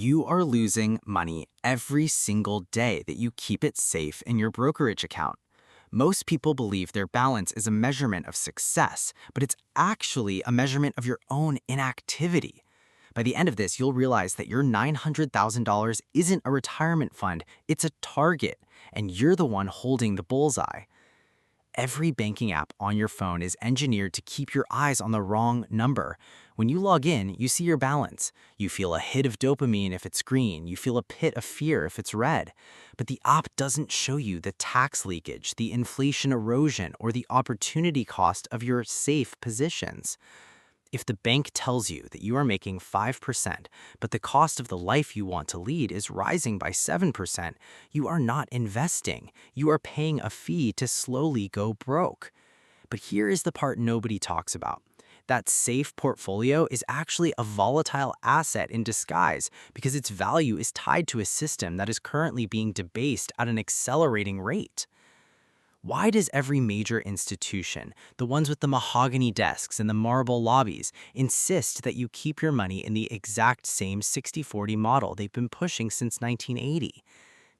You are losing money every single day that you keep it safe in your brokerage account. Most people believe their balance is a measurement of success, but it's actually a measurement of your own inactivity. By the end of this, you'll realize that your $900,000 isn't a retirement fund, it's a target, and you're the one holding the bullseye. Every banking app on your phone is engineered to keep your eyes on the wrong number. When you log in, you see your balance. You feel a hit of dopamine if it's green. You feel a pit of fear if it's red. But the app doesn't show you the tax leakage, the inflation erosion, or the opportunity cost of your safe positions. If the bank tells you that you are making 5%, but the cost of the life you want to lead is rising by 7%, you are not investing. You are paying a fee to slowly go broke. But here is the part nobody talks about. That safe portfolio is actually a volatile asset in disguise because its value is tied to a system that is currently being debased at an accelerating rate. Why does every major institution, the ones with the mahogany desks and the marble lobbies, insist that you keep your money in the exact same 60-40 model they've been pushing since 1980?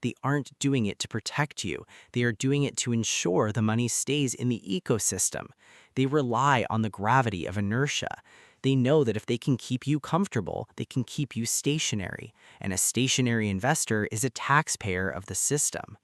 They aren't doing it to protect you. They are doing it to ensure the money stays in the ecosystem. They rely on the gravity of inertia. They know that if they can keep you comfortable, they can keep you stationary. And a stationary investor is a taxpayer of the system.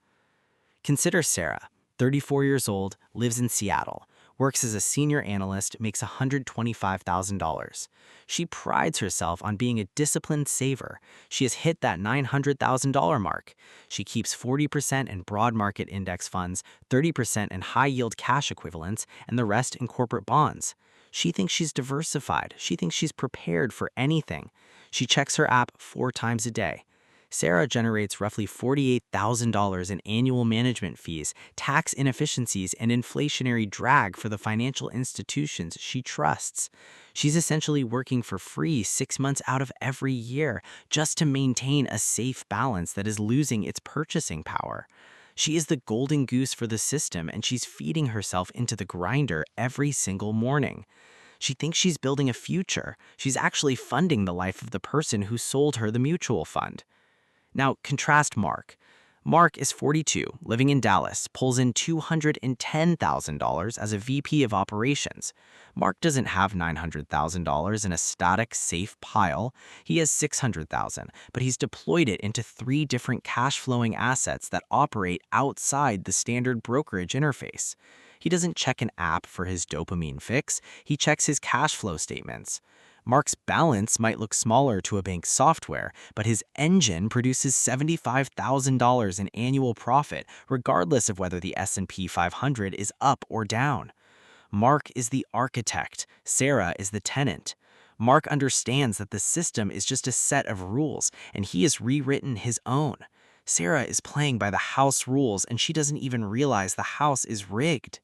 Consider Sarah. 34 years old, lives in Seattle, works as a senior analyst, makes $125,000. She prides herself on being a disciplined saver. She has hit that $900,000 mark. She keeps 40% in broad market index funds, 30% in high-yield cash equivalents, and the rest in corporate bonds. She thinks she's diversified. She thinks she's prepared for anything. She checks her app 4 times a day. Sarah generates roughly $48,000 in annual management fees, tax inefficiencies, and inflationary drag for the financial institutions she trusts. She's essentially working for free 6 months out of every year just to maintain a safe balance that is losing its purchasing power. She is the golden goose for the system, and she's feeding herself into the grinder every single morning. She thinks she's building a future. She's actually funding the life of the person who sold her the mutual fund. Now, contrast Mark. Mark is 42, living in Dallas, pulls in $210,000 as a VP of operations. Mark doesn't have $900,000 in a static, safe pile. He has $600,000, but he's deployed it into 3 different cash-flowing assets that operate outside the standard brokerage interface. He doesn't check an app for his dopamine fix. He checks his cash flow statements. Mark's balance might look smaller to a bank's software, but his engine produces $75,000 in annual profit, regardless of whether the S&P 500 is up or down. Mark is the architect. Sarah is the tenant. Mark understands that the system is just a set of rules, and he has rewritten his own. Sarah is playing by the house rules, and she doesn't even realize the house is rigged.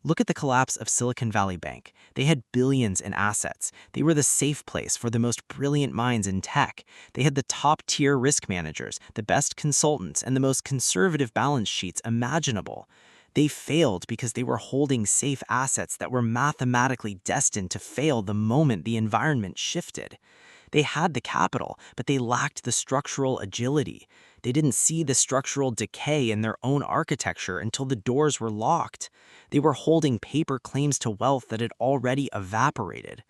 Look at the collapse of Silicon Valley Bank. They had billions in assets. They were the safe place for the most brilliant minds in tech. They had the top-tier risk managers, the best consultants, and the most conservative balance sheets imaginable. They failed because they were holding safe assets that were mathematically destined to fail the moment the environment shifted. They had the capital, but they lacked the structural agility. They didn't see the structural decay in their own architecture until the doors were locked. They were holding paper claims to wealth that had already evaporated.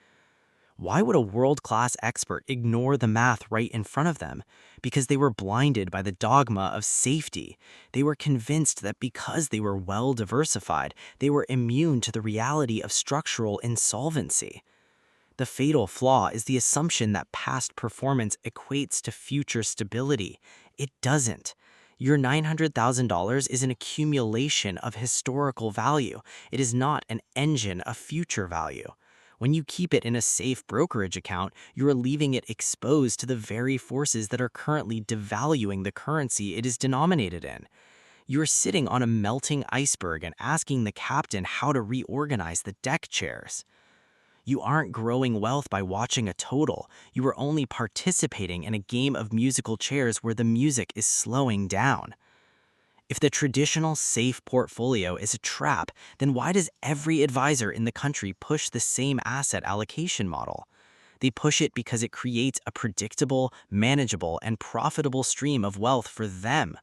Why would a world-class expert ignore the math right in front of them? Because they were blinded by the dogma of safety. They were convinced that because they were well diversified, they were immune to the reality of structural insolvency. The fatal flaw is the assumption that past performance equates to future stability. It doesn't. Your $900,000 is an accumulation of historical value. It is not an engine of future value. When you keep it in a safe brokerage account, you are leaving it exposed to the very forces that are currently devaluing the currency it is denominated in. You are sitting on a melting iceberg and asking the captain how to reorganize the deck chairs. You aren't growing wealth by watching a total. You are only participating in a game of musical chairs where the music is slowing down. If the traditional safe portfolio is a trap, then why does every advisor in the country push the same asset allocation model? They push it because it creates a predictable, manageable, and profitable stream of wealth for them.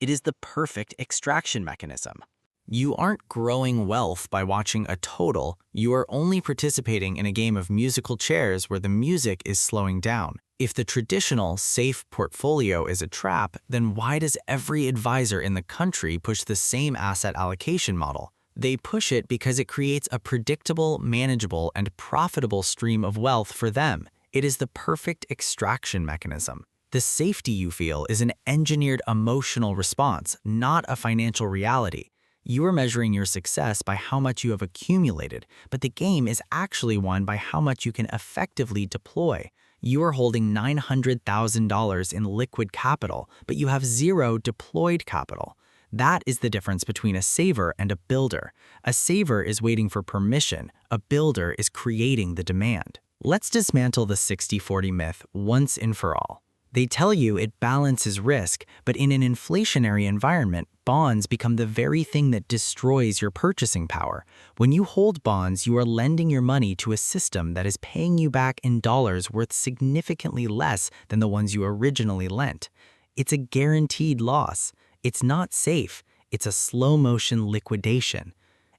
It is the perfect extraction mechanism. You aren't growing wealth by watching a total, you are only participating in a game of musical chairs where the music is slowing down. If the traditional, safe portfolio is a trap, then why does every advisor in the country push the same asset allocation model? They push it because it creates a predictable, manageable, and profitable stream of wealth for them. It is the perfect extraction mechanism. The safety you feel is an engineered emotional response, not a financial reality. You are measuring your success by how much you have accumulated, but the game is actually won by how much you can effectively deploy. You are holding $900,000 in liquid capital, but you have zero deployed capital. That is the difference between a saver and a builder. A saver is waiting for permission. A builder is creating the demand. Let's dismantle the 60-40 myth once and for all. They tell you it balances risk, but in an inflationary environment, bonds become the very thing that destroys your purchasing power. When you hold bonds, you are lending your money to a system that is paying you back in dollars worth significantly less than the ones you originally lent. It's a guaranteed loss. It's not safe. It's a slow-motion liquidation.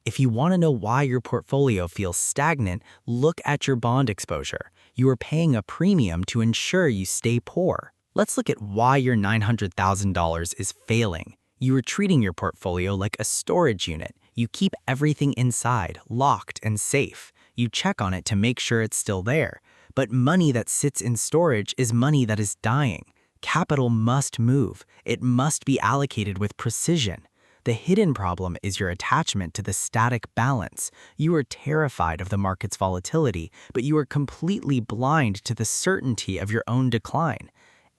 If you want to know why your portfolio feels stagnant, look at your bond exposure. You are paying a premium to ensure you stay poor. Let's look at why your $900,000 is failing. You are treating your portfolio like a storage unit. You keep everything inside, locked and safe. You check on it to make sure it's still there. But money that sits in storage is money that is dying. Capital must move. It must be allocated with precision. The hidden problem is your attachment to the static balance. You are terrified of the market's volatility, but you are completely blind to the certainty of your own decline.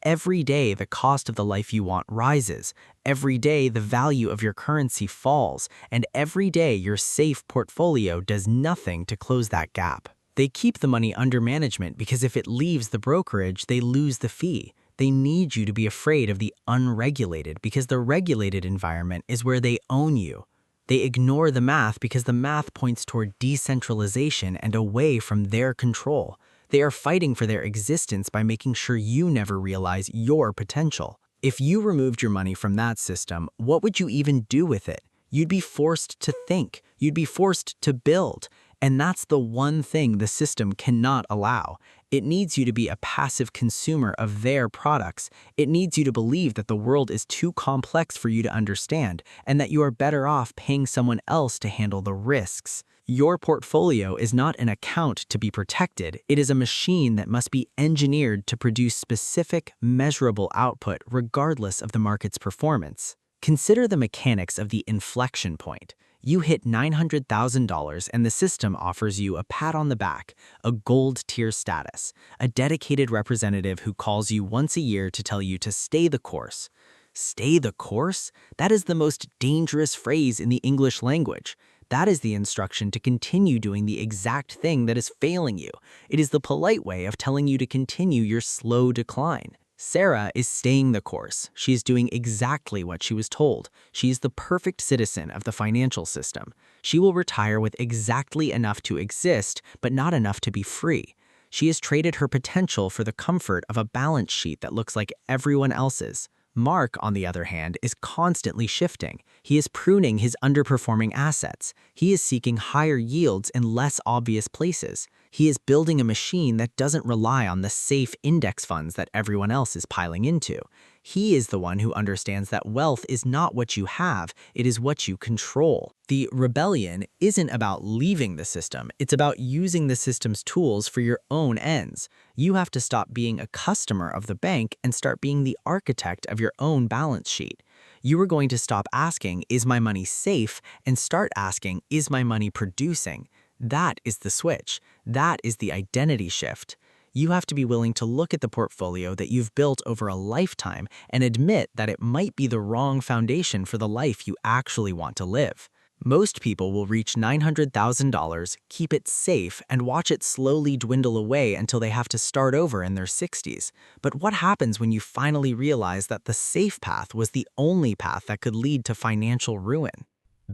Every day, the cost of the life you want rises. Every day, the value of your currency falls. And every day, your safe portfolio does nothing to close that gap. They keep the money under management because if it leaves the brokerage, they lose the fee. They need you to be afraid of the unregulated because the regulated environment is where they own you. They ignore the math because the math points toward decentralization and away from their control. They are fighting for their existence by making sure you never realize your potential. If you removed your money from that system, what would you even do with it? You'd be forced to think. You'd be forced to build. And that's the one thing the system cannot allow. It needs you to be a passive consumer of their products. It needs you to believe that the world is too complex for you to understand and that you are better off paying someone else to handle the risks. Your portfolio is not an account to be protected. It is a machine that must be engineered to produce specific, measurable output regardless of the market's performance. Consider the mechanics of the inflection point. You hit $900,000 and the system offers you a pat on the back, a gold tier status, a dedicated representative who calls you once a year to tell you to stay the course. Stay the course? That is the most dangerous phrase in the English language. That is the instruction to continue doing the exact thing that is failing you. It is the polite way of telling you to continue your slow decline. Sarah is staying the course. She is doing exactly what she was told. She is the perfect citizen of the financial system. She will retire with exactly enough to exist, but not enough to be free. She has traded her potential for the comfort of a balance sheet that looks like everyone else's. Mark, on the other hand, is constantly shifting. He is pruning his underperforming assets. He is seeking higher yields in less obvious places. He is building a machine that doesn't rely on the safe index funds that everyone else is piling into. He is the one who understands that wealth is not what you have, it is what you control. The rebellion isn't about leaving the system, it's about using the system's tools for your own ends. You have to stop being a customer of the bank and start being the architect of your own balance sheet. You are going to stop asking, is my money safe, and start asking, is my money producing? That is the switch. That is the identity shift. You have to be willing to look at the portfolio that you've built over a lifetime and admit that it might be the wrong foundation for the life you actually want to live. Most people will reach $900,000, keep it safe, and watch it slowly dwindle away until they have to start over in their 60s. But what happens when you finally realize that the safe path was the only path that could lead to financial ruin?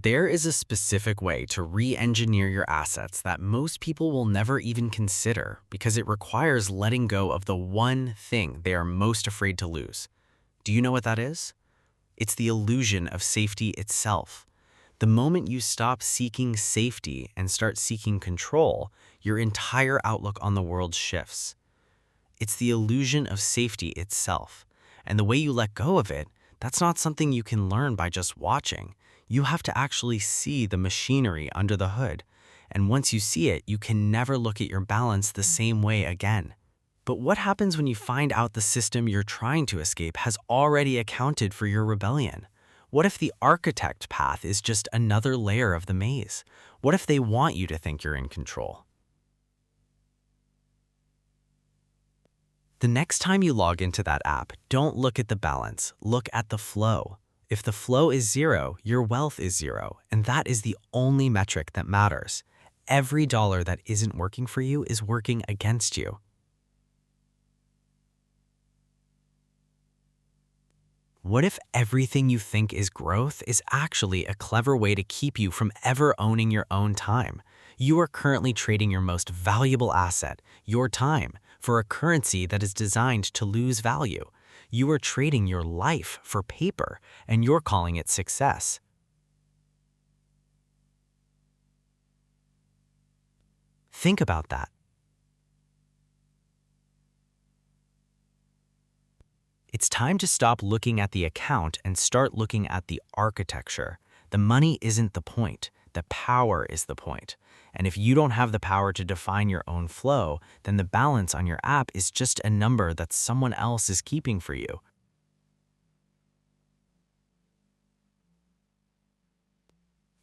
There is a specific way to re-engineer your assets that most people will never even consider because it requires letting go of the one thing they are most afraid to lose. Do you know what that is? It's the illusion of safety itself. The moment you stop seeking safety and start seeking control, your entire outlook on the world shifts. It's the illusion of safety itself. And the way you let go of it, that's not something you can learn by just watching. You have to actually see the machinery under the hood. And once you see it, you can never look at your balance the same way again. But what happens when you find out the system you're trying to escape has already accounted for your rebellion? What if the architect path is just another layer of the maze? What if they want you to think you're in control? The next time you log into that app, don't look at the balance, look at the flow. If the flow is zero, your wealth is zero, and that is the only metric that matters. Every dollar that isn't working for you is working against you. What if everything you think is growth is actually a clever way to keep you from ever owning your own time? You are currently trading your most valuable asset, your time, for a currency that is designed to lose value. You are trading your life for paper, and you're calling it success. Think about that. It's time to stop looking at the account and start looking at the architecture. The money isn't the point. The power is the point. And if you don't have the power to define your own flow, then the balance on your app is just a number that someone else is keeping for you.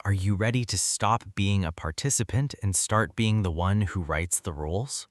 Are you ready to stop being a participant and start being the one who writes the rules?